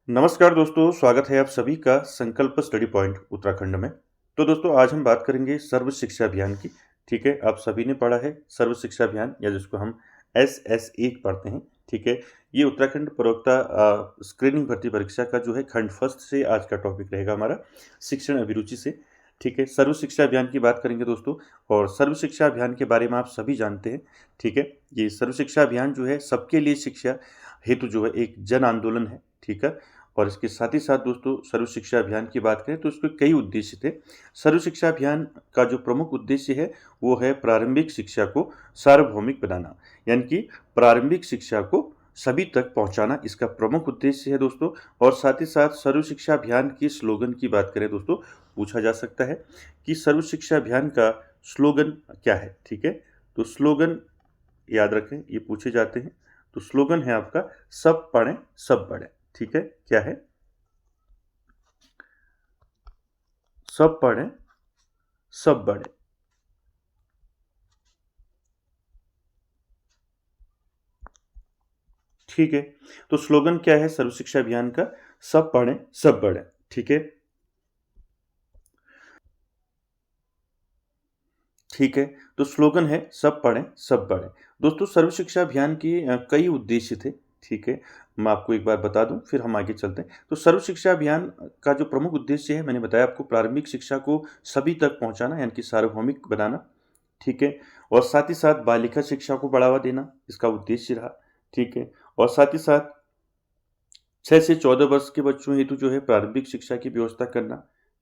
नमस्कार दोस्तों, स्वागत है आप सभी का संकल्प स्टडी पॉइंट उत्तराखंड में। तो दोस्तों आज हम बात करेंगे सर्व शिक्षा अभियान की। ठीक है, आप सभी ने पढ़ा है सर्व शिक्षा अभियान या जिसको हम SS1 पढ़ते हैं। ठीक है, ये उत्तराखंड प्रवक्ता स्क्रीनिंग भर्ती परीक्षा का जो है खंड फर्स्ट से आज का टॉपिक रहेगा हमारा, शिक्षण अभिरुचि से। ठीक है, सर्व शिक्षा अभियान की बात करेंगे दोस्तों, और सर्व शिक्षा अभियान के बारे में आप सभी जानते हैं। ठीक है, ये सर्व शिक्षा अभियान जो है सबके लिए शिक्षा हेतु जो है एक जन आंदोलन है। ठीक है, और इसके साथ ही साथ दोस्तों सर्व शिक्षा अभियान की बात करें तो इसके कई उद्देश्य थे। सर्व शिक्षा अभियान का जो प्रमुख उद्देश्य है वो है प्रारंभिक शिक्षा को सार्वभौमिक बनाना, यानी कि प्रारंभिक शिक्षा को सभी तक पहुंचाना इसका प्रमुख उद्देश्य है दोस्तों। और साथ ही साथ सर्व शिक्षा अभियान के स्लोगन की बात करें दोस्तों, पूछा जा सकता है कि सर्व शिक्षा अभियान का स्लोगन क्या है। ठीक है, तो स्लोगन याद रखें, ये पूछे जाते हैं। तो स्लोगन है आपका सब पढ़ें सब बढ़ें। ठीक है, क्या है? सब पढ़ें सब बढ़ें। ठीक है, तो स्लोगन क्या है सर्व शिक्षा अभियान का? सब पढ़ें सब बढ़ें। ठीक है, ठीक है, तो स्लोगन है सब पढ़ें सब बढ़ें। दोस्तों सर्व शिक्षा अभियान के कई उद्देश्य थे। ठीक है, मैं आपको एक बार बता दूं फिर हम आगे चलते हैं। तो सर्व शिक्षा अभियान का जो प्रमुख उद्देश्य है मैंने बताया आपको, प्रारंभिक शिक्षा को सभी तक पहुंचाना यानी कि सार्वभौमिक बनाना। ठीक है, और साथ ही साथ बालिका शिक्षा को बढ़ावा देना इसका उद्देश्य रहा। ठीक है, और साथ ही साथ 6 से 14 वर्ष के बच्चों हेतु जो है प्रारंभिक शिक्षा की व्यवस्था करना।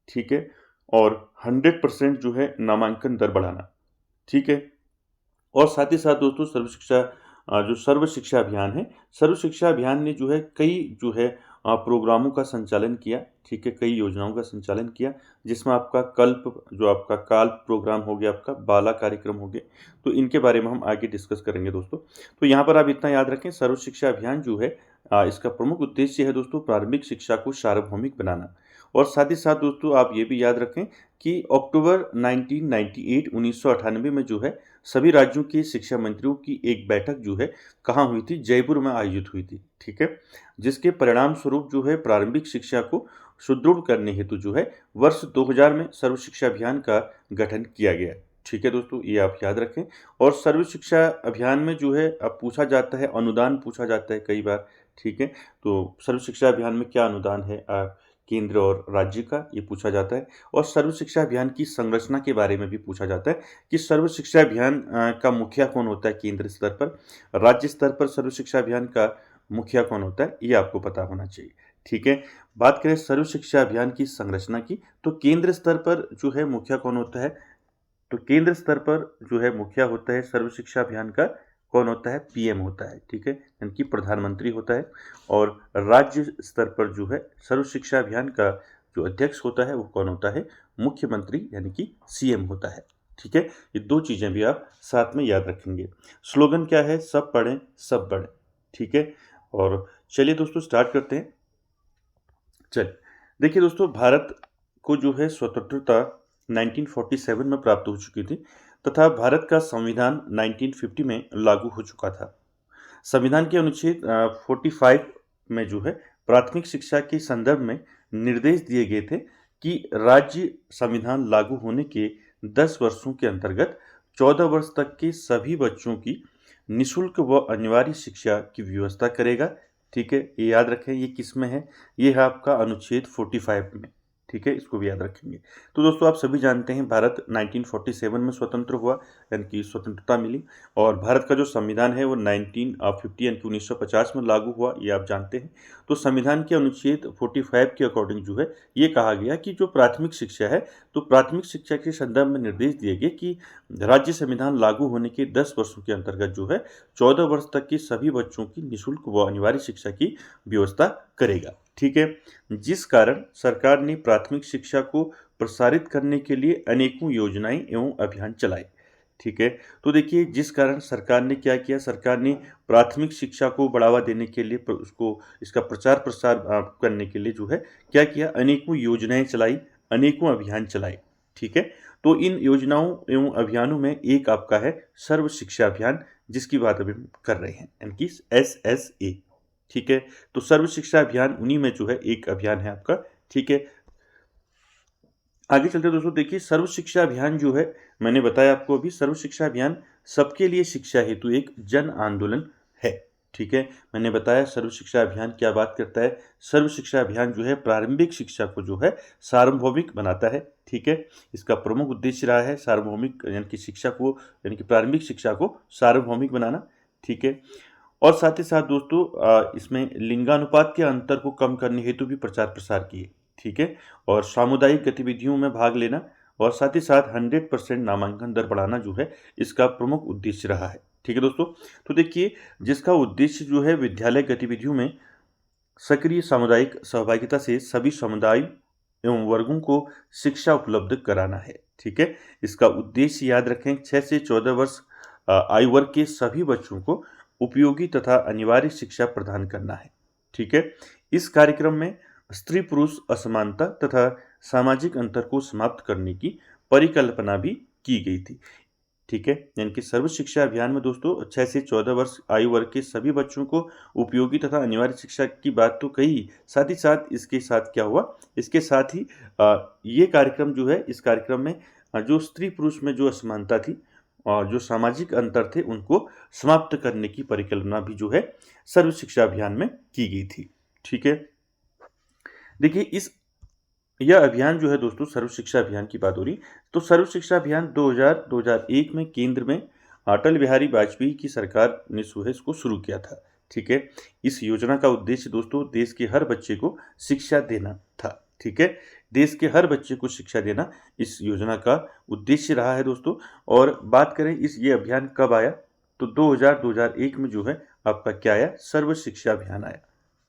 ठीक है, और 100% जो है नामांकन दर बढ़ाना। ठीक है, और साथ ही साथ दोस्तों सर्व शिक्षा जो सर्व शिक्षा अभियान है, सर्व शिक्षा अभियान ने जो है कई जो है प्रोग्रामों का संचालन किया। ठीक है, कई योजनाओं का संचालन किया, जिसमें आपका कल्प जो आपका काल प्रोग्राम हो गया, आपका बाला कार्यक्रम हो गए। तो इनके बारे में हम आगे डिस्कस करेंगे दोस्तों। तो यहाँ पर आप इतना याद रखें, सर्व शिक्षा अभियान जो है इसका प्रमुख उद्देश्य है दोस्तों प्रारंभिक शिक्षा को सार्वभौमिक बनाना। और साथ ही साथ दोस्तों आप ये भी याद रखें कि अक्टूबर 1998 में जो है सभी राज्यों के शिक्षा मंत्रियों की एक बैठक जो है कहाँ हुई थी? जयपुर में आयोजित हुई थी। ठीक है, जिसके परिणाम स्वरूप जो है प्रारंभिक शिक्षा को सुदृढ़ करने हेतु जो है वर्ष 2000 में सर्व शिक्षा अभियान का गठन किया गया। ठीक है दोस्तों, ये आप याद रखें। और सर्व शिक्षा अभियान में जो है अब पूछा जाता है, अनुदान पूछा जाता है कई बार। ठीक है, तो सर्व शिक्षा अभियान में क्या अनुदान है केंद्र और राज्य का, ये पूछा जाता है। और सर्व शिक्षा अभियान की संरचना के बारे में भी पूछा जाता है कि सर्व शिक्षा अभियान का मुखिया कौन होता है केंद्र स्तर पर, राज्य स्तर पर सर्व शिक्षा अभियान का मुखिया कौन होता है, ये आपको पता होना चाहिए। ठीक है, बात करें सर्व शिक्षा अभियान की संरचना की, तो केंद्र स्तर पर जो है मुखिया कौन होता है? तो केंद्र स्तर पर जो है मुखिया होता है सर्व शिक्षा अभियान का, कौन होता है? PM होता है। ठीक है, यानी कि प्रधानमंत्री होता है। और राज्य स्तर पर जो है सर्व शिक्षा अभियान का जो अध्यक्ष होता है वो कौन होता है? मुख्यमंत्री यानी कि CM होता है। ठीक है, ये दो चीजें भी आप साथ में याद रखेंगे। स्लोगन क्या है? सब पढ़ें सब बढ़ें। ठीक है, और चलिए दोस्तों स्टार्ट करते हैं। चलिए देखिए दोस्तों, भारत को जो है स्वतंत्रता 1947 में प्राप्त हो चुकी थी, तथा भारत का संविधान 1950 में लागू हो चुका था। संविधान के अनुच्छेद 45 में जो है प्राथमिक शिक्षा के संदर्भ में निर्देश दिए गए थे कि राज्य संविधान लागू होने के 10 वर्षों के अंतर्गत 14 वर्ष तक के सभी बच्चों की निःशुल्क व अनिवार्य शिक्षा की व्यवस्था करेगा। ठीक है, ये याद रखें, ये किस में है? ये है आपका अनुच्छेद 45 में। ठीक है, इसको भी याद रखेंगे। तो दोस्तों आप सभी जानते हैं भारत 1947 में स्वतंत्र हुआ, यानी कि स्वतंत्रता मिली। और भारत का जो संविधान है वो 1950 यानी कि 1950 में लागू हुआ, ये आप जानते हैं। तो संविधान के अनुच्छेद 45 के अकॉर्डिंग जो है ये कहा गया कि जो प्राथमिक शिक्षा है, तो प्राथमिक शिक्षा के संदर्भ में निर्देश दिए गए कि राज्य संविधान लागू होने के 10 वर्षों के अंतर्गत जो है 14 वर्ष तक के सभी बच्चों की निःशुल्क व अनिवार्य शिक्षा की व्यवस्था करेगा। ठीक है, जिस कारण सरकार ने प्राथमिक शिक्षा को प्रसारित करने के लिए अनेकों योजनाएं एवं अभियान चलाए। ठीक है, तो देखिए जिस कारण सरकार ने क्या किया, सरकार ने प्राथमिक शिक्षा को बढ़ावा देने के लिए उसको इसका प्रचार प्रसार करने के लिए जो है क्या किया, अनेकों योजनाएं चलाई, अनेकों अभियान चलाए। ठीक है, तो इन योजनाओं एवं अभियानों में एक आपका है सर्व शिक्षा अभियान, जिसकी बात अभी हम कर रहे हैं, यानी कि SSA। ठीक है। तो सर्व शिक्षा अभियान उन्हीं में जो है एक अभियान है आपका, ठीक है। आगे चलते हैं दोस्तों, देखिए सर्व शिक्षा अभियान जो है, मैंने बताया आपको अभी, सर्व शिक्षा अभियान सबके लिए शिक्षा हेतु एक जन आंदोलन है, ठीक है। मैंने बताया सर्व शिक्षा अभियान क्या बात करता है। सर्व शिक्षा अभियान जो है प्रारंभिक शिक्षा को जो है सार्वभौमिक बनाता है, ठीक है। इसका प्रमुख उद्देश्य रहा है सार्वभौमिक यानी कि शिक्षा को, यानी कि प्रारंभिक शिक्षा को सार्वभौमिक बनाना, ठीक है। और साथ ही साथ दोस्तों इसमें लिंगानुपात के अंतर को कम करने हेतु भी प्रचार प्रसार किए, ठीक है। और सामुदायिक गतिविधियों में भाग लेना और साथ ही साथ 100% नामांकन दर बढ़ाना जो है इसका प्रमुख उद्देश्य रहा है, ठीक है दोस्तों। तो देखिए, जिसका उद्देश्य जो है विद्यालय गतिविधियों में सक्रिय सामुदायिक सहभागिता से सभी समुदाय एवं वर्गों को शिक्षा उपलब्ध कराना है, ठीक है। इसका उद्देश्य याद रखें, 6 से 14 वर्ष आयु वर्ग के सभी बच्चों को उपयोगी तथा अनिवार्य शिक्षा प्रदान करना है, ठीक है। इस कार्यक्रम में स्त्री पुरुष असमानता तथा सामाजिक अंतर को समाप्त करने की परिकल्पना भी की गई थी, ठीक है। यानी कि सर्व शिक्षा अभियान में दोस्तों 6 से 14 वर्ष आयु वर्ग के सभी बच्चों को उपयोगी तथा अनिवार्य शिक्षा की बात तो कही, साथ ही साथ इसके साथ क्या हुआ, इसके साथ ही ये कार्यक्रम जो है, इस कार्यक्रम में जो स्त्री पुरुष में जो असमानता थी और जो सामाजिक अंतर थे उनको समाप्त करने की परिकल्पना भी जो है सर्व शिक्षा अभियान में की गई थी, ठीक है। देखिए, यह अभियान जो है दोस्तों, सर्व शिक्षा अभियान की बात हो रही, तो सर्व शिक्षा अभियान 2001 में केंद्र में अटल बिहारी वाजपेयी की सरकार ने जो है इसको शुरू किया था, ठीक है। इस योजना का उद्देश्य दोस्तों देश के हर बच्चे को शिक्षा देना था, ठीक है। देश के हर बच्चे को शिक्षा देना इस योजना का उद्देश्य रहा है दोस्तों। और बात करें ये अभियान कब आया, तो 2001 में जो है आपका क्या आया, सर्व शिक्षा अभियान आया,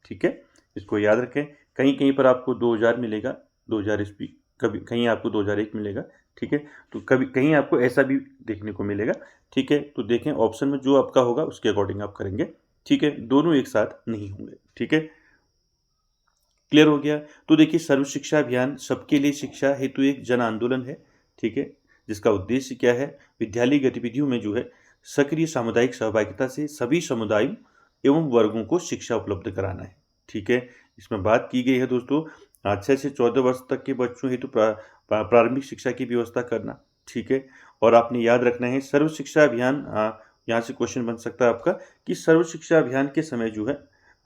ठीक है। इसको याद रखें, कहीं कहीं पर आपको 2000 मिलेगा, 2000 ईस्वी, कभी कहीं आपको 2001 मिलेगा, ठीक है। तो कभी कहीं आपको ऐसा भी देखने को मिलेगा, ठीक है। तो देखें ऑप्शन में जो आपका होगा उसके अकॉर्डिंग आप करेंगे, ठीक है। दोनों एक साथ नहीं होंगे, ठीक है। क्लियर हो गया। तो देखिए, सर्व शिक्षा अभियान सबके लिए शिक्षा हेतु एक जन आंदोलन है, ठीक है, जिसका उद्देश्य क्या है, विद्यालय गतिविधियों में जो है सक्रिय सामुदायिक सहभागिता से सभी समुदायों एवं वर्गों को शिक्षा उपलब्ध कराना है, ठीक है। इसमें बात की गई है दोस्तों 6 से 14 वर्ष तक के बच्चों हेतु प्रारंभिक शिक्षा की व्यवस्था करना, ठीक है। और आपने याद रखना है सर्व शिक्षा अभियान, यहाँ से क्वेश्चन बन सकता है आपका कि सर्व शिक्षा अभियान के समय जो है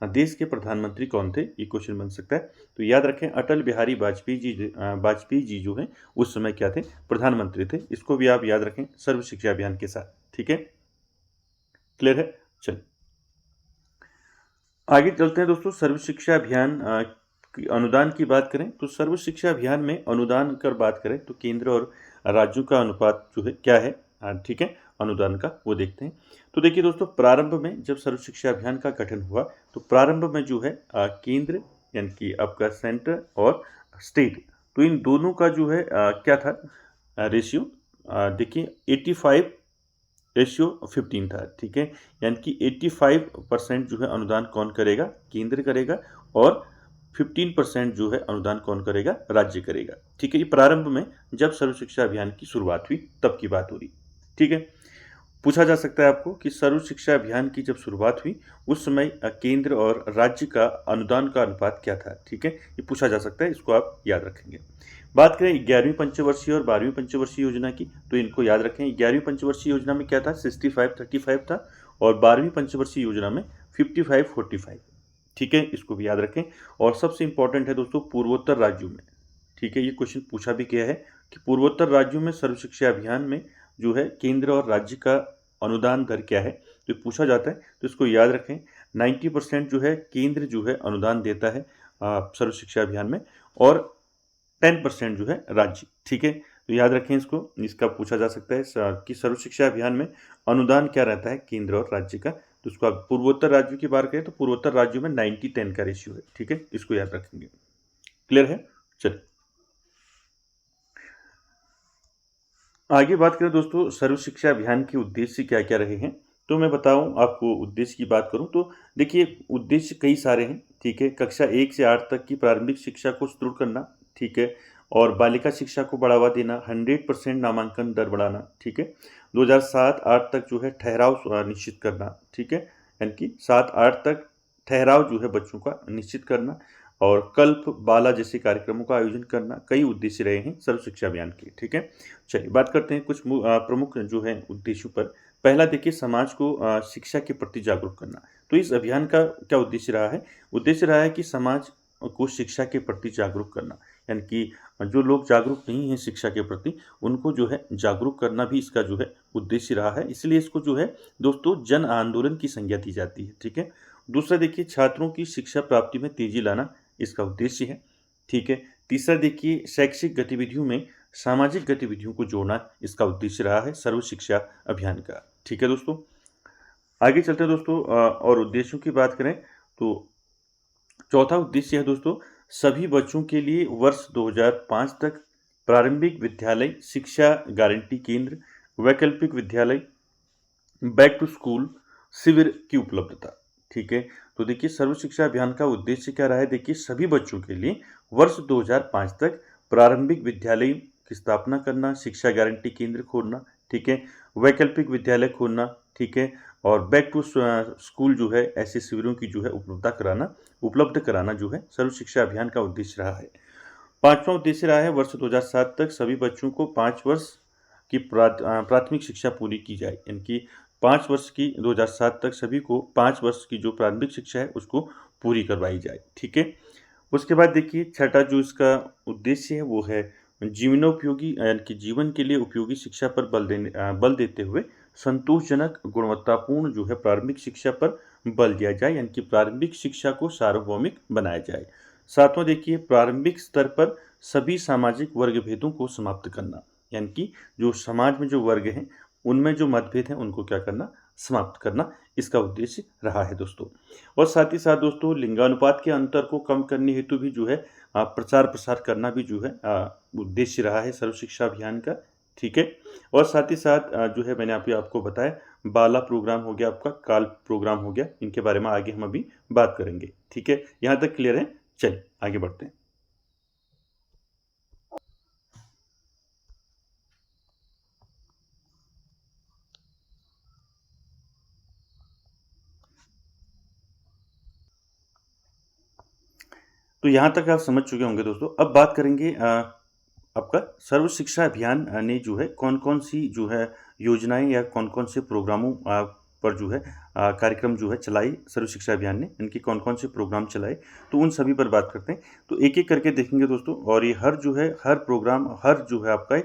देश के प्रधानमंत्री कौन थे, ये क्वेश्चन बन सकता है। तो याद रखें अटल बिहारी वाजपेयी जी जो हैं उस समय क्या थे, प्रधानमंत्री थे। इसको भी आप याद रखें सर्व शिक्षा अभियान के साथ, ठीक है। क्लियर है। चलिए आगे चलते हैं दोस्तों। सर्व शिक्षा अभियान अनुदान की बात करें तो सर्व शिक्षा अभियान में अनुदान कर बात करें तो केंद्र और राज्यों का अनुपात जो है क्या है, ठीक है, अनुदान का वो देखते हैं। तो देखिए दोस्तों, प्रारंभ में जब सर्व शिक्षा अभियान का गठन हुआ तो प्रारंभ में जो है केंद्र यानी कि आपका सेंटर और स्टेट, तो इन दोनों का जो है क्या था रेशियो, देखिए 85:15 था, ठीक है। यानी कि 85% जो है अनुदान कौन करेगा, केंद्र करेगा, और 15% जो है अनुदान कौन करेगा, राज्य करेगा, ठीक है। ये प्रारंभ में जब सर्व शिक्षा अभियान की शुरुआत हुई तब की बात हो रही, ठीक है। पूछा जा सकता है आपको कि सर्व शिक्षा अभियान की जब शुरुआत हुई उस समय केंद्र और राज्य का अनुदान का अनुपात क्या था, ठीक है, ये पूछा जा सकता है, इसको आप याद रखेंगे। बात करें 11वीं पंचवर्षीय और 12वीं पंचवर्षीय योजना की, तो इनको याद रखें। 11वीं पंचवर्षीय योजना में क्या था, 65-35 था, और 12वीं पंचवर्षीय योजना में 55-45, ठीक है, इसको भी याद रखें। और सबसे इंपॉर्टेंट है दोस्तों पूर्वोत्तर राज्यों में, ठीक है, ये क्वेश्चन पूछा भी गया है कि पूर्वोत्तर राज्यों में सर्व शिक्षा अभियान में जो है केंद्र और राज्य का अनुदान दर क्या है, तो पूछा जाता है, तो इसको याद रखें। 90% जो है केंद्र जो है अनुदान देता है सर्व शिक्षा अभियान में, और 10% जो है राज्य, ठीक है। तो याद रखें इसको, इसका पूछा जा सकता है कि सर्व शिक्षा अभियान में अनुदान क्या रहता है केंद्र और राज्य का, तो उसको आप पूर्वोत्तर राज्यों की बात करें तो पूर्वोत्तर राज्यों में 90-10 का रेशियो है, ठीक है, इसको याद रखेंगे। क्लियर है। चलिए आगे बात करें दोस्तों, सर्व शिक्षा अभियान के उद्देश्य क्या क्या रहे हैं, तो मैं बताऊं आपको उद्देश्य की बात करूं तो देखिए उद्देश्य कई सारे हैं, ठीक है। कक्षा 1 से 8 तक की प्रारंभिक शिक्षा को सुदृढ़ करना, ठीक है, और बालिका शिक्षा को बढ़ावा देना, 100% नामांकन दर बढ़ाना, ठीक है। 2007-8 तक जो है ठहराव निश्चित करना, ठीक है, यानी कि 7-8 तक ठहराव जो है बच्चों का निश्चित करना और कल्प बाला जैसे कार्यक्रमों का आयोजन करना कई उद्देश्य रहे हैं सर्व शिक्षा अभियान के। ठीक है, चलिए बात करते हैं कुछ प्रमुख जो है उद्देश्यों पर। पहला देखिए, समाज को शिक्षा के प्रति जागरूक करना। तो इस अभियान का क्या उद्देश्य रहा है? उद्देश्य रहा है कि समाज को शिक्षा के प्रति जागरूक करना, यानी कि जो लोग जागरूक नहीं हैं शिक्षा के प्रति, उनको जो है जागरूक करना भी इसका जो है उद्देश्य रहा है। इसलिए इसको जो है दोस्तों जन आंदोलन की संज्ञा दी जाती है। ठीक है, दूसरा देखिए, छात्रों की शिक्षा प्राप्ति में तेजी लाना इसका उद्देश्य है। ठीक है, तीसरा देखिए, शैक्षिक गतिविधियों में सामाजिक गतिविधियों को जोड़ना इसका उद्देश्य रहा है सर्व शिक्षा अभियान का। ठीक है दोस्तों, आगे चलते हैं दोस्तों और उद्देश्यों की बात करें तो चौथा उद्देश्य है दोस्तों, सभी बच्चों के लिए वर्ष 2005 तक प्रारंभिक विद्यालय शिक्षा गारंटी केंद्र, वैकल्पिक विद्यालय, बैक टू स्कूल शिविर की उपलब्धता। ठीक है, तो देखिए सर्व शिक्षा अभियान का उद्देश्य क्या रहा है? देखिए सभी बच्चों के लिए वर्ष 2005 तक प्रारंभिक विद्यालय की स्थापना करना, शिक्षा गारंटी केंद्र खोलना, ठीक है, वैकल्पिक विद्यालय खोलना, ठीक है, और बैक टू स्कूल जो है ऐसे शिविरों की जो है उपलब्ध कराना जो है सर्व शिक्षा अभियान का उद्देश्य रहा है। पांचवा उद्देश्य रहा है वर्ष 2007 तक सभी बच्चों को 5 वर्ष की प्राथमिक शिक्षा पूरी की जाए, यानी कि 5 वर्ष की 2007 तक सभी को 5 वर्ष की जो प्रारंभिक शिक्षा है उसको पूरी करवाई जाए। ठीक है, उसके बाद देखिए छठा जो इसका उद्देश्य है वो है जीवनोपयोगी, यानी कि जीवन के लिए उपयोगी शिक्षा पर बल देते हुए संतोषजनक गुणवत्तापूर्ण जो है प्रारंभिक शिक्षा पर बल दिया जाए, यानी कि प्रारंभिक शिक्षा को सार्वभौमिक बनाया जाए। सातवां देखिए, प्रारंभिक स्तर पर सभी सामाजिक वर्ग भेदों को समाप्त करना, यानी कि जो समाज में जो वर्ग हैं उनमें जो मतभेद हैं उनको क्या करना? समाप्त करना इसका उद्देश्य रहा है दोस्तों। और साथ ही साथ दोस्तों लिंगानुपात के अंतर को कम करने हेतु भी जो है प्रचार प्रसार करना भी जो है उद्देश्य रहा है सर्व शिक्षा अभियान का। ठीक है, और साथ ही साथ जो है मैंने अभी आपको बताया बाला प्रोग्राम हो गया, आपका काल प्रोग्राम हो गया, इनके बारे में आगे हम अभी बात करेंगे। ठीक है, यहाँ तक क्लियर है? चलिए आगे बढ़ते हैं। तो यहाँ तक आप समझ चुके होंगे दोस्तों। अब बात करेंगे आपका सर्व शिक्षा अभियान ने जो है कौन कौन सी जो है योजनाएं या कौन कौन से प्रोग्रामों पर जो है कार्यक्रम जो है चलाई सर्व शिक्षा अभियान ने, इनके कौन कौन से प्रोग्राम चलाए, तो उन सभी पर बात करते हैं। तो एक एक करके देखेंगे दोस्तों, और ये हर प्रोग्राम हर जो है आपका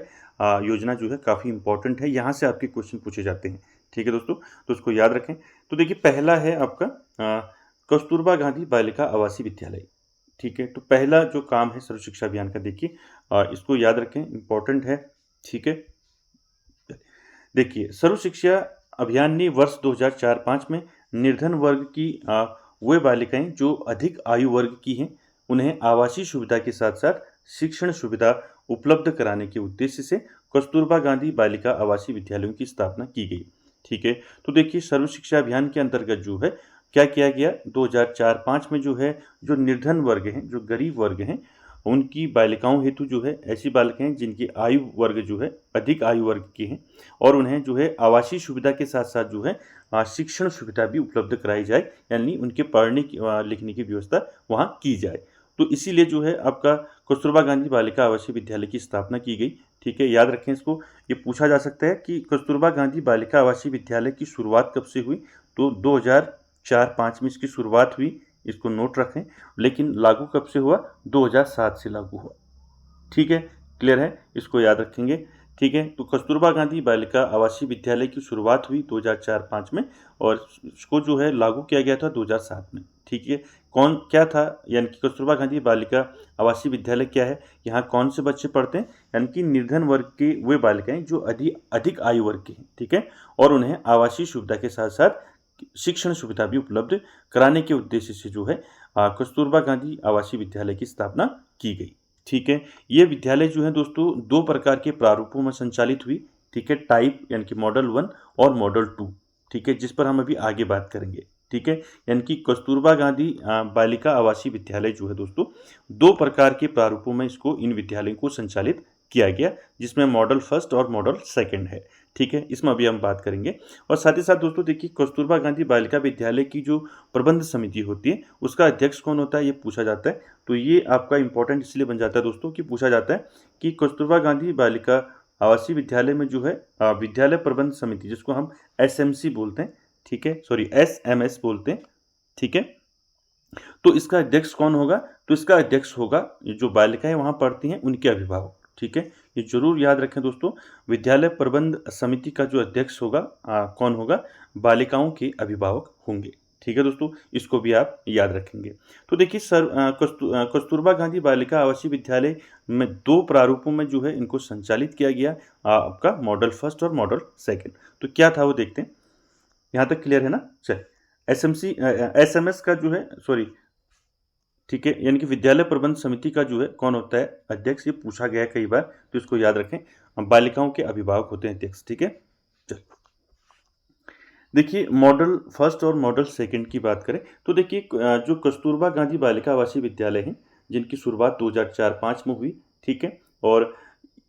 योजना जो है काफ़ी इंपॉर्टेंट है, यहाँ से आपके क्वेश्चन पूछे जाते हैं। ठीक है दोस्तों, तो उसको याद रखें। तो देखिए पहला है आपका कस्तूरबा गांधी बालिका आवासीय विद्यालय। ठीक है, तो पहला जो काम है सर्व शिक्षा अभियान का, देखिए इसको याद रखें, इंपॉर्टेंट है। ठीक है, देखिए सर्व शिक्षा अभियान ने वर्ष 2004-05 में निर्धन वर्ग की वे बालिकाएं जो अधिक आयु वर्ग की हैं उन्हें आवासीय सुविधा के साथ साथ शिक्षण सुविधा उपलब्ध कराने के उद्देश्य से कस्तूरबा गांधी बालिका आवासीय विद्यालयों की स्थापना की गई। ठीक है, तो देखिए सर्व शिक्षा अभियान के अंतर्गत जो है क्या किया गया, 2004-05 में जो है जो निर्धन वर्ग हैं, जो गरीब वर्ग हैं, उनकी बालिकाओं हेतु जो है ऐसी बालिकाएं जिनकी आयु वर्ग जो है अधिक आयु वर्ग की हैं और उन्हें जो है आवासीय सुविधा के साथ साथ जो है शिक्षण सुविधा भी उपलब्ध कराई जाए, यानी उनके पढ़ने की लिखने की व्यवस्था वहाँ की जाए। तो इसीलिए जो है आपका कस्तूरबा गांधी बालिका आवासीय विद्यालय की स्थापना की गई। ठीक है, याद रखें इसको, ये पूछा जा सकता है कि कस्तूरबा गांधी बालिका आवासीय विद्यालय की शुरुआत कब से हुई, तो 2004-05 में इसकी शुरुआत हुई, इसको नोट रखें, लेकिन लागू कब से हुआ, 2007 से लागू हुआ। ठीक है, क्लियर है, इसको याद रखेंगे। ठीक है, तो कस्तूरबा गांधी बालिका आवासीय विद्यालय की शुरुआत हुई 2004-05 में और इसको जो है लागू किया गया था 2007 में। ठीक है, कौन क्या था, यानी कि कस्तूरबा गांधी बालिका आवासीय विद्यालय क्या है, यहाँ कौन से बच्चे पढ़ते हैं, यानी कि निर्धन वर्ग के वे बालिकाएं जो अधिक आयु वर्ग की हैं। ठीक है, और उन्हें आवासीय सुविधा के साथ साथ शिक्षण सुविधा भी उपलब्ध कराने के उद्देश्य से जो है कस्तूरबा गांधी आवासीय विद्यालय की स्थापना की गई। ठीक है, ये विद्यालय जो है दोस्तों 2 प्रकार के प्रारूपों में संचालित हुई। ठीक है, टाइप यानी कि मॉडल 1 और मॉडल 2। ठीक है, जिस पर हम अभी आगे बात करेंगे। ठीक है, यानी कि कस्तूरबा गांधी बालिका आवासीय विद्यालय जो है दोस्तों 2 प्रकार के प्रारूपों में इन विद्यालयों को संचालित किया गया, जिसमें मॉडल 1 और मॉडल 2 है। ठीक है, इसमें अभी हम बात करेंगे। और साथ ही साथ दोस्तों देखिए, कस्तूरबा गांधी बालिका विद्यालय की जो प्रबंध समिति होती है उसका अध्यक्ष कौन होता है, ये पूछा जाता है। तो ये आपका इंपॉर्टेंट इसलिए बन जाता है दोस्तों कि पूछा जाता है कि कस्तूरबा गांधी बालिका आवासीय विद्यालय में जो है विद्यालय प्रबंध समिति, जिसको हम एसएमसी बोलते हैं, ठीक है, सॉरी एसएमएस बोलते हैं, ठीक है। तो इसका अध्यक्ष कौन होगा, तो इसका अध्यक्ष होगा जो बालिकाएं वहां पढ़ती हैं उनके अभिभावक, ठीक है। ये जरूर याद रखें दोस्तों, विद्यालय प्रबंध समिति का जो अध्यक्ष होगा कौन होगा, बालिकाओं के अभिभावक होंगे, ठीक है दोस्तों, इसको भी आप याद रखेंगे। तो देखिए सर, कस्तूरबा गांधी बालिका आवासीय विद्यालय में 2 प्रारूपों में जो है इनको संचालित किया गया, आपका मॉडल फर्स्ट और मॉडल सेकंड। तो क्या था वो देखते हैं, यहाँ तक क्लियर है ना। चल, एसएमएस का जो है, सॉरी, ठीक है, यानी कि विद्यालय प्रबंध समिति का जो है कौन होता है अध्यक्ष, ये पूछा गया है कई बार, तो इसको याद रखें, बालिकाओं के अभिभावक होते हैं अध्यक्ष, ठीक है। चल, देखिए मॉडल फर्स्ट और मॉडल सेकंड की बात करें तो देखिए जो कस्तूरबा गांधी बालिका आवासीय विद्यालय हैं जिनकी शुरुआत 2004-05 में हुई, ठीक है। और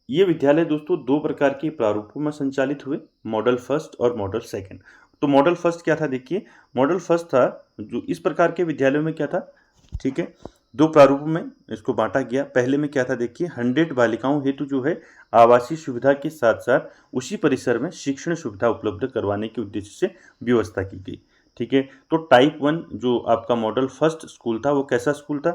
ये विद्यालय दोस्तों 2 प्रकार के प्रारूपों में संचालित हुए, मॉडल फर्स्ट और मॉडल सेकंड। तो मॉडल फर्स्ट क्या था, देखिए मॉडल फर्स्ट था जो इस प्रकार के विद्यालयों में क्या था, ठीक है, 2 प्रारूपों में इसको बांटा गया। पहले में क्या था देखिए, 100 बालिकाओं हेतु जो है आवासीय सुविधा के साथ साथ उसी परिसर में शिक्षण सुविधा उपलब्ध करवाने के उद्देश्य से व्यवस्था की गई, ठीक है। तो टाइप 1 जो आपका मॉडल फर्स्ट स्कूल था वो कैसा स्कूल था,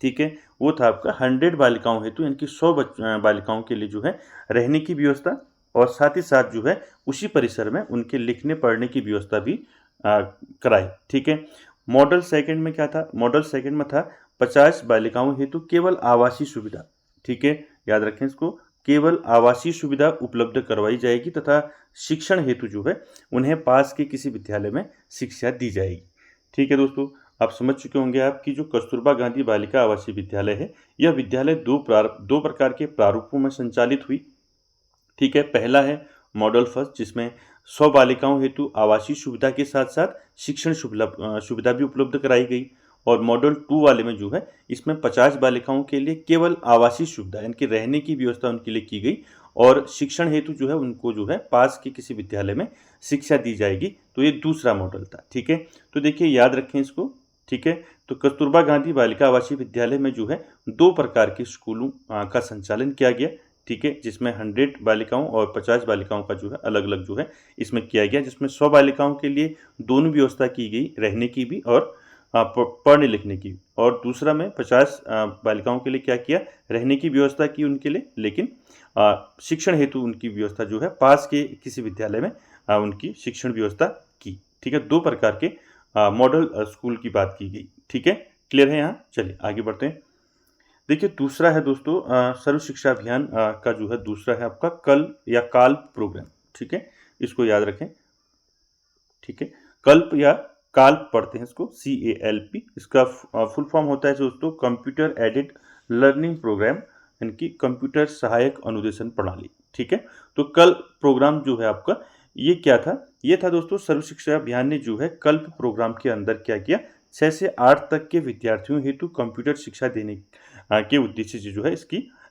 ठीक है, वो था आपका 100 बालिकाओं हेतु, यानी कि 100 बालिकाओं के लिए जो है रहने की व्यवस्था, और साथ ही साथ जो है उसी परिसर में उनके लिखने पढ़ने की व्यवस्था भी कराई, ठीक है। मॉडल सेकंड में क्या था, मॉडल सेकंड में था 50 बालिकाओं हेतु केवल आवासीय सुविधा, ठीक है, याद रखें इसको, केवल आवासीय सुविधा उपलब्ध करवाई जाएगी तथा शिक्षण हेतु जो है उन्हें पास के किसी विद्यालय में शिक्षा दी जाएगी, ठीक है दोस्तों। आप समझ चुके होंगे आप कि जो कस्तूरबा गांधी बालिका आवासीय विद्यालय है, यह विद्यालय 2 प्रकार के प्रारूपों में संचालित हुई, ठीक है। पहला है मॉडल फर्स्ट जिसमें 100 बालिकाओं हेतु आवासीय सुविधा के साथ साथ शिक्षण सुविधा भी उपलब्ध कराई गई, और मॉडल 2 वाले में जो है इसमें 50 बालिकाओं के लिए केवल आवासीय सुविधा यानी कि रहने की व्यवस्था उनके लिए की गई, और शिक्षण हेतु जो है उनको जो है पास के किसी विद्यालय में शिक्षा दी जाएगी। तो ये दूसरा मॉडल था, ठीक है। तो देखिए याद रखें इसको, ठीक है। तो कस्तूरबा गांधी बालिका आवासीय विद्यालय में जो है 2 प्रकार के स्कूलों का संचालन किया गया, ठीक है, जिसमें 100 बालिकाओं और 50 बालिकाओं का जो है अलग अलग जो है इसमें किया गया, जिसमें 100 बालिकाओं के लिए दोनों व्यवस्था की गई, रहने की भी और पढ़ने लिखने की, और दूसरा में 50 बालिकाओं के लिए क्या किया, रहने की व्यवस्था की उनके लिए, लेकिन शिक्षण हेतु उनकी व्यवस्था जो है पास के किसी विद्यालय में उनकी शिक्षण व्यवस्था की, ठीक है। 2 प्रकार के मॉडल स्कूल की बात की गई, ठीक है, क्लियर है यहाँ। चलिए आगे बढ़ते हैं। देखिए दूसरा है दोस्तों सर्व शिक्षा अभियान का जो है दूसरा है आपका कल्प या काल्प प्रोग्राम, ठीक है, इसको याद रखें, ठीक है। कल्प या काल्प पढ़ते हैं इसको, CALP, इसका फुल फॉर्म होता है दोस्तों कंप्यूटर एडेड लर्निंग प्रोग्राम, यानी कि कंप्यूटर सहायक अनुदेशन प्रणाली, ठीक है। तो कल्प प्रोग्राम जो है आपका ये क्या था, ये था दोस्तों सर्व शिक्षा अभियान ने जो है कल्प प्रोग्राम के अंदर क्या किया, 6 से 8 तक के विद्यार्थियों हेतु कंप्यूटर शिक्षा देने के उद्देश्य से जो है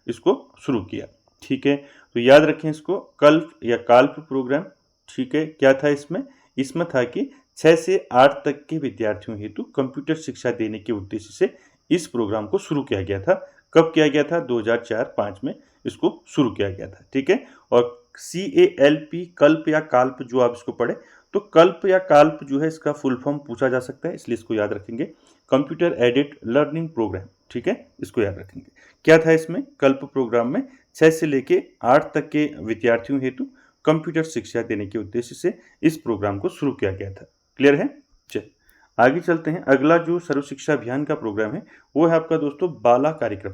इसको शुरू किया, ठीक है। तो याद रखें इसको, कल्प या काल्प प्रोग्राम, ठीक है। क्या था इसमें था कि 6 से 8 तक के विद्यार्थियों हेतु कंप्यूटर शिक्षा देने के उद्देश्य से इस प्रोग्राम को शुरू किया गया था। कब किया गया था, 2004-05 में इसको शुरू किया गया था, ठीक है। और CALP कल्प या काल्प जो आप इसको पढ़े, तो कल्प या काल्प जो है इसका फुल फॉर्म पूछा जा सकता है, इसलिए इसको याद रखेंगे, कंप्यूटर एडेड लर्निंग प्रोग्राम, ठीक है, इसको याद रखेंगे। क्या था इसमें, कल्प प्रोग्राम में 6 से लेके 8 तक के विद्यार्थियों हेतु कंप्यूटर शिक्षा देने के उद्देश्य से इस प्रोग्राम को शुरू किया गया था, क्लियर है। चल आगे चलते हैं। अगला जो सर्व शिक्षा अभियान का प्रोग्राम है वो है आपका दोस्तों बाला कार्यक्रम,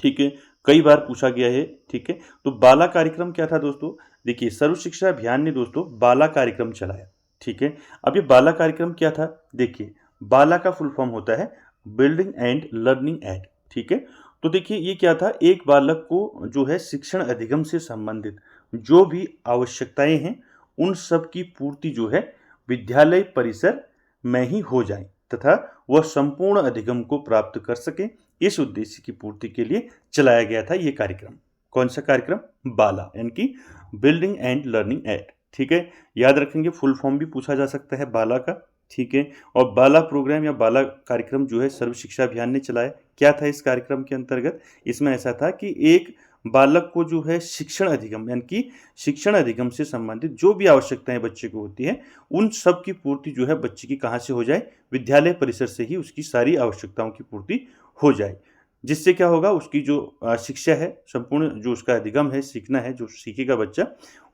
ठीक है, कई बार पूछा गया है, ठीक है। तो बाला कार्यक्रम क्या था दोस्तों, देखिए सर्व शिक्षा अभियान ने दोस्तों बाला कार्यक्रम चलाया, ठीक है। अब ये बाला कार्यक्रम क्या था, देखिए बाला का फुल फॉर्म होता है बिल्डिंग एंड लर्निंग एड, ठीक है। तो देखिए ये क्या था, एक बालक को जो है शिक्षण अधिगम से संबंधित जो भी आवश्यकताएं हैं उन सब की पूर्ति जो है विद्यालय परिसर में ही हो जाए तथा वह संपूर्ण अधिगम को प्राप्त कर सके, इस उद्देश्य की पूर्ति के लिए चलाया गया था ये कार्यक्रम। कौन सा कार्यक्रम, बाला, यानी कि बिल्डिंग एंड लर्निंग एट। ठीक है, याद रखेंगे, फुल फॉर्म भी पूछा जा सकता है बाला का। ठीक है, और बाला प्रोग्राम या बाला कार्यक्रम जो है सर्व शिक्षा अभियान ने चलाया। क्या था इस कार्यक्रम के अंतर्गत? इसमें ऐसा था कि एक बालक को जो है शिक्षण अधिगम यानी कि शिक्षण अधिगम से संबंधित जो भी आवश्यकताएं बच्चे को होती है, उन सब की पूर्ति जो है बच्चे की कहाँ से हो जाए? विद्यालय परिसर से ही उसकी सारी आवश्यकताओं की पूर्ति हो जाए। जिससे क्या होगा? उसकी जो शिक्षा है, संपूर्ण जो उसका अधिगम है, सीखना है, जो सीखेगा बच्चा,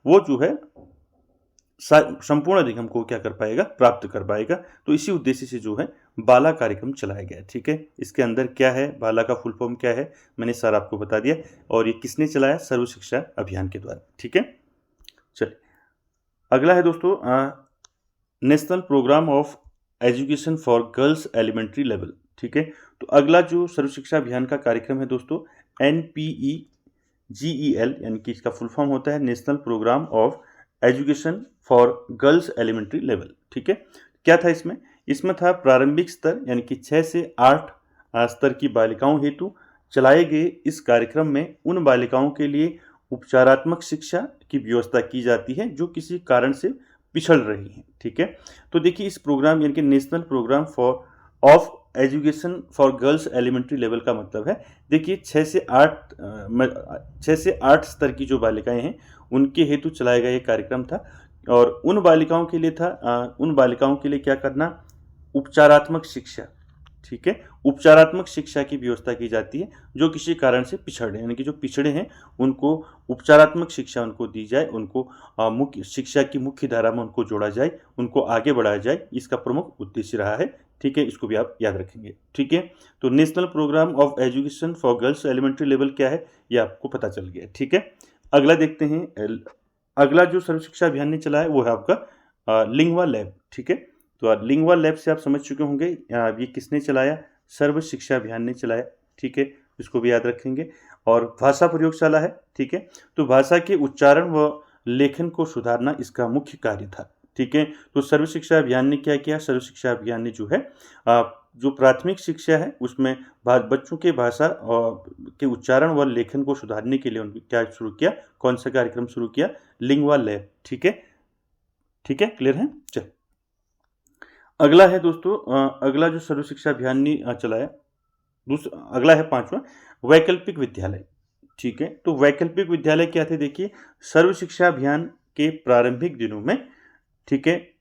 वो जो है संपूर्ण अधिगम को क्या कर पाएगा? प्राप्त कर पाएगा। तो इसी उद्देश्य से जो है बाला कार्यक्रम चलाया गया। ठीक है, इसके अंदर क्या है, बाला का फुल फॉर्म क्या है, मैंने सर आपको बता दिया। और ये किसने चलाया? सर्व शिक्षा अभियान के द्वारा। ठीक है, चलिए अगला है दोस्तों national programme of education for girls elementary level. ठीक है, तो अगला जो सर्व शिक्षा अभियान का कार्यक्रम है दोस्तों, NPEGEL यानी कि इसका फुल फॉर्म होता है national programme of education for girls elementary level. ठीक है, क्या था इसमें? इसमें था प्रारंभिक स्तर यानी कि 6 से 8 स्तर की बालिकाओं हेतु चलाए गए इस कार्यक्रम में उन बालिकाओं के लिए उपचारात्मक शिक्षा की व्यवस्था की जाती है जो किसी कारण से पिछड़ रही हैं। ठीक है, तो देखिए इस प्रोग्राम यानी कि national programme for of education for girls elementary level का मतलब है, देखिए 6 से 8 स्तर की जो बालिकाएं हैं उनके हेतु चलाया गया ये कार्यक्रम था। और उन बालिकाओं के लिए था उन बालिकाओं के लिए क्या करना? उपचारात्मक शिक्षा। ठीक है, उपचारात्मक शिक्षा की व्यवस्था की जाती है जो किसी कारण से पिछड़े यानी कि जो पिछड़े हैं उनको उपचारात्मक शिक्षा उनको दी जाए, उनको मुख्य शिक्षा की मुख्य धारा में उनको जोड़ा जाए, उनको आगे बढ़ाया जाए, इसका प्रमुख उद्देश्य रहा है। ठीक है, इसको भी आप याद रखेंगे। ठीक है, तो national programme of education for girls elementary level क्या है ये आपको पता चल गया। ठीक है, अगला देखते हैं। अगला जो सर्व शिक्षा अभियान ने चला है वो है आपका लिंगवा लैब। ठीक है, तो लिंगवा लैब से आप समझ चुके होंगे ये किसने चलाया? सर्व शिक्षा अभियान ने चलाया। ठीक है, इसको भी याद रखेंगे। और भाषा प्रयोगशाला है। ठीक है, तो भाषा के उच्चारण व लेखन को सुधारना इसका मुख्य कार्य था। ठीक है, तो सर्व शिक्षा अभियान ने क्या किया? सर्व शिक्षा अभियान ने जो है जो प्राथमिक शिक्षा है उसमें बच्चों के भाषा के उच्चारण व लेखन को सुधारने के लिए उन्होंने क्या शुरू किया? कौन सा कार्यक्रम शुरू किया? Lingua lab. ठीक है, ठीक है, क्लियर है? चल अगला है दोस्तों अगला जो सर्व शिक्षा अभियान ने चलाया, अगला है 5वां वैकल्पिक विद्यालय। ठीक है, तो वैकल्पिक विद्यालय क्या थे? देखिए सर्व शिक्षा अभियान के प्रारंभिक दिनों में, ठीक है,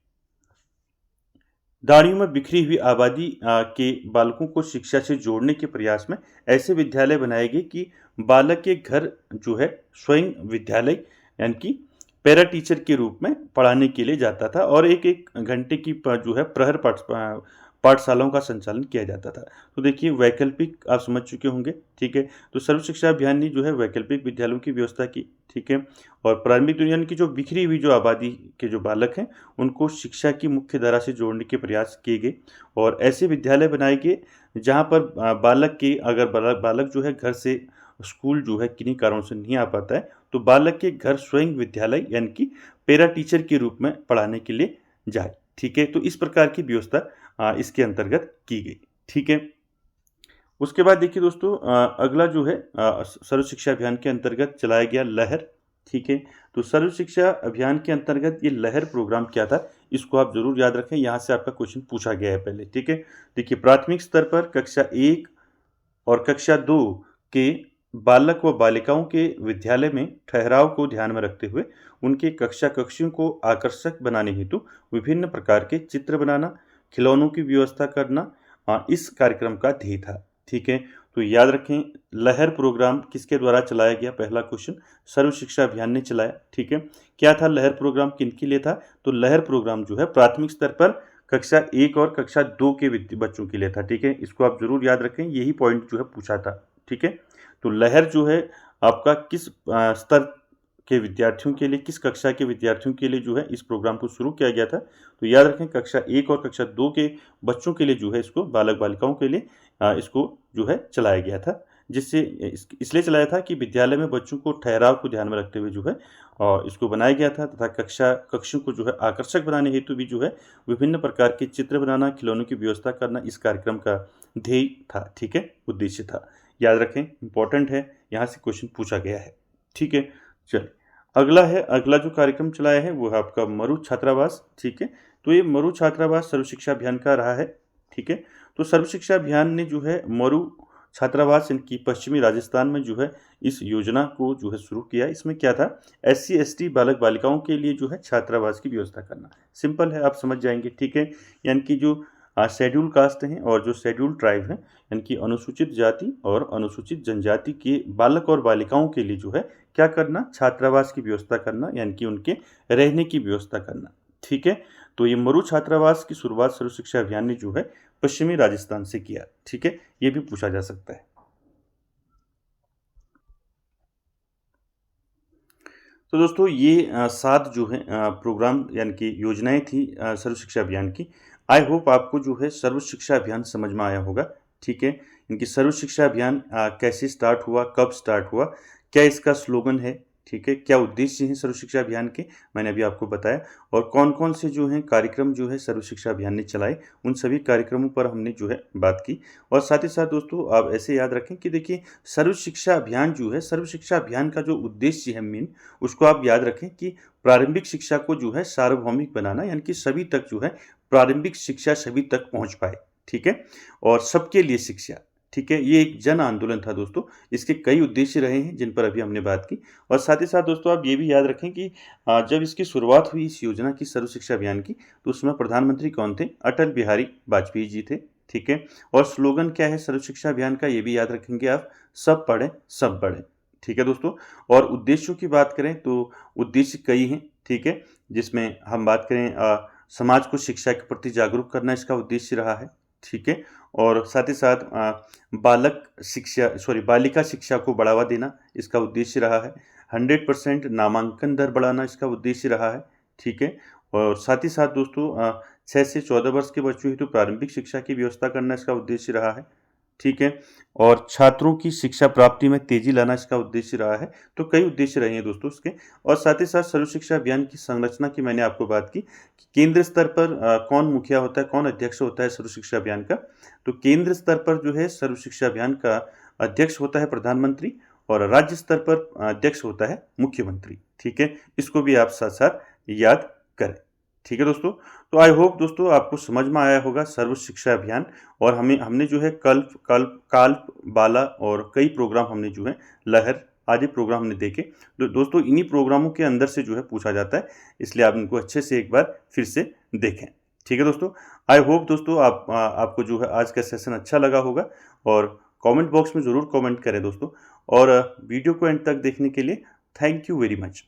दाड़ियों में बिखरी हुई आबादी के बालकों को शिक्षा से जोड़ने के प्रयास में ऐसे विद्यालय बनाए गए कि बालक के घर जो है स्वयं विद्यालय यानी कि पैरा टीचर के रूप में पढ़ाने के लिए जाता था और एक एक घंटे की जो है प्रहर पाठशालाओं का संचालन किया जाता था। तो देखिए वैकल्पिक आप समझ चुके होंगे। ठीक है, तो सर्व शिक्षा अभियान ने जो है वैकल्पिक विद्यालयों की व्यवस्था की। ठीक है, और प्रारंभिक दुनिया की जो बिखरी हुई जो आबादी के जो बालक हैं उनको शिक्षा की मुख्य धारा से जोड़ने के प्रयास किए गए और ऐसे विद्यालय बनाए गए जहाँ पर बालक के अगर बालक जो है घर से स्कूल जो है किन्हीं कारणों से नहीं आ पाता है तो बालक के घर स्वयं विद्यालय यानी कि पैरा टीचर के रूप में पढ़ाने के लिए जाए। ठीक है, तो इस प्रकार की व्यवस्था इसके अंतर्गत की गई। ठीक है, उसके बाद देखिए दोस्तों अगला जो है सर्व शिक्षा अभियान के अंतर्गत चलाया गया लहर। ठीक है, तो सर्व शिक्षा अभियान के अंतर्गत ये लहर प्रोग्राम क्या था इसको आप जरूर याद रखें, यहाँ से आपका क्वेश्चन पूछा गया है पहले। ठीक है, देखिए प्राथमिक स्तर पर कक्षा 1 और कक्षा 2 के बालक व बालिकाओं के विद्यालय में ठहराव को ध्यान में रखते हुए उनके कक्षा कक्षियों को आकर्षक बनाने हेतु विभिन्न प्रकार के चित्र बनाना, खिलौनों की व्यवस्था करना इस कार्यक्रम का ध्येय था। ठीक है, तो याद रखें लहर प्रोग्राम किसके द्वारा चलाया गया? पहला क्वेश्चन सर्व शिक्षा अभियान ने चलाया। ठीक है, क्या था लहर प्रोग्राम, किनके लिए था? तो लहर प्रोग्राम जो है प्राथमिक स्तर पर कक्षा 1 और कक्षा 2 के बच्चों के लिए था। ठीक है, इसको आप जरूर याद रखें, यही पॉइंट जो है पूछा था। ठीक है, तो लहर जो है आपका किस स्तर के विद्यार्थियों के लिए, किस कक्षा के विद्यार्थियों के लिए जो है इस प्रोग्राम को शुरू किया गया था? तो याद रखें कक्षा 1 और कक्षा 2 के बच्चों के लिए जो है इसको बालक बालिकाओं के लिए इसको जो है चलाया गया था, जिससे इसलिए चलाया था कि विद्यालय में बच्चों को ठहराव को ध्यान में रखते हुए जो है इसको बनाया गया था तथा कक्षों को जो है आकर्षक बनाने हेतु भी जो है विभिन्न प्रकार के चित्र बनाना, खिलौनों की व्यवस्था करना इस कार्यक्रम का ध्येय था। ठीक है, उद्देश्य था, याद रखें, इंपॉर्टेंट है, यहाँ से क्वेश्चन पूछा गया है। ठीक है, चलिए अगला जो कार्यक्रम चलाया है वो है आपका मरु छात्रावास। ठीक है, तो ये मरु छात्रावास सर्व शिक्षा अभियान का रहा है। ठीक है, तो सर्व शिक्षा अभियान ने जो है मरु छात्रावास इनकी पश्चिमी राजस्थान में जो है इस योजना को जो है शुरू किया। इसमें क्या था, SC ST बालक बालिकाओं के लिए जो है छात्रावास की व्यवस्था करना। सिंपल है, आप समझ जाएंगे। ठीक है, यानी कि जो शेड्यूल कास्ट हैं और जो शेड्यूल ट्राइब हैं, यानी कि अनुसूचित जाति और अनुसूचित जनजाति के बालक और बालिकाओं के लिए जो है क्या करना, छात्रावास की व्यवस्था करना, यानी कि उनके रहने की व्यवस्था करना। ठीक है, तो ये मरु छात्रावास की शुरुआत सर्व शिक्षा अभियान ने जो है पश्चिमी राजस्थान से किया। ठीक है, ये भी पूछा जा सकता है। तो दोस्तों ये 7 जो है प्रोग्राम यानी कि योजनाएं थी सर्व शिक्षा अभियान की। आई होप आपको जो है सर्व शिक्षा अभियान समझ में आया होगा। ठीक है, इनकी सर्व शिक्षा अभियान कैसे स्टार्ट हुआ, कब स्टार्ट हुआ, क्या इसका स्लोगन है, ठीक है, क्या उद्देश्य हैं सर्व शिक्षा अभियान के, मैंने अभी आपको बताया, और कौन कौन से जो हैं कार्यक्रम जो है सर्व शिक्षा अभियान ने चलाए, उन सभी कार्यक्रमों पर हमने जो है बात की। और साथ ही साथ दोस्तों आप ऐसे याद रखें कि देखिए सर्व शिक्षा अभियान जो है, सर्व शिक्षा अभियान का जो उद्देश्य है मेन, उसको आप याद रखें कि प्रारंभिक शिक्षा को जो है सार्वभौमिक बनाना, यानी कि सभी तक जो है प्रारंभिक शिक्षा सभी तक पहुंच पाए। ठीक है, और सबके लिए शिक्षा। ठीक है, ये एक जन आंदोलन था दोस्तों। इसके कई उद्देश्य रहे हैं जिन पर अभी हमने बात की। और साथ ही साथ दोस्तों आप ये भी याद रखें कि जब इसकी शुरुआत हुई इस योजना की, सर्व शिक्षा अभियान की, तो उसमें प्रधानमंत्री कौन थे, अटल बिहारी वाजपेयी जी थे। ठीक है, और स्लोगन क्या है सर्व शिक्षा अभियान का, ये भी याद रखेंगे आप, सब पढ़ें सब बढ़ें। ठीक है दोस्तों, और उद्देश्यों की बात करें तो उद्देश्य कई हैं। ठीक है, जिसमें हम बात करें समाज को शिक्षा के प्रति जागरूक करना इसका उद्देश्य रहा है। ठीक है, और साथ ही साथ बालिका शिक्षा को बढ़ावा देना इसका उद्देश्य रहा है। 100% नामांकन दर बढ़ाना इसका उद्देश्य रहा है। ठीक है, और साथ ही साथ दोस्तों 6 से 14 वर्ष के बच्चों हेतु प्रारंभिक शिक्षा की व्यवस्था करना इसका उद्देश्य रहा है। ठीक है, और छात्रों की शिक्षा प्राप्ति में तेजी लाना इसका उद्देश्य रहा है। तो कई उद्देश्य रहे हैं दोस्तों इसके। और साथ ही साथ सर्व शिक्षा अभियान की संरचना की मैंने आपको बात की कि केंद्र स्तर पर कौन मुखिया होता है, कौन अध्यक्ष होता है सर्व शिक्षा अभियान का। तो केंद्र स्तर पर जो है सर्व शिक्षा अभियान का अध्यक्ष होता है प्रधानमंत्री, और राज्य स्तर पर अध्यक्ष होता है मुख्यमंत्री। ठीक है, इसको भी आप साथ साथ याद करें। ठीक है दोस्तों, तो आई होप दोस्तों आपको समझ में आया होगा सर्व शिक्षा अभियान। और हमने जो है काल्प बाला और कई प्रोग्राम हमने जो है लहर आदि प्रोग्राम हमने देखे। तो दोस्तों इन्हीं प्रोग्रामों के अंदर से जो है पूछा जाता है, इसलिए आप इनको अच्छे से एक बार फिर से देखें। ठीक है दोस्तों, आई होप दोस्तों आपको जो है आज का सेशन अच्छा लगा होगा। और कमेंट बॉक्स में ज़रूर कमेंट करें दोस्तों। और वीडियो को एंड तक देखने के लिए थैंक यू वेरी मच।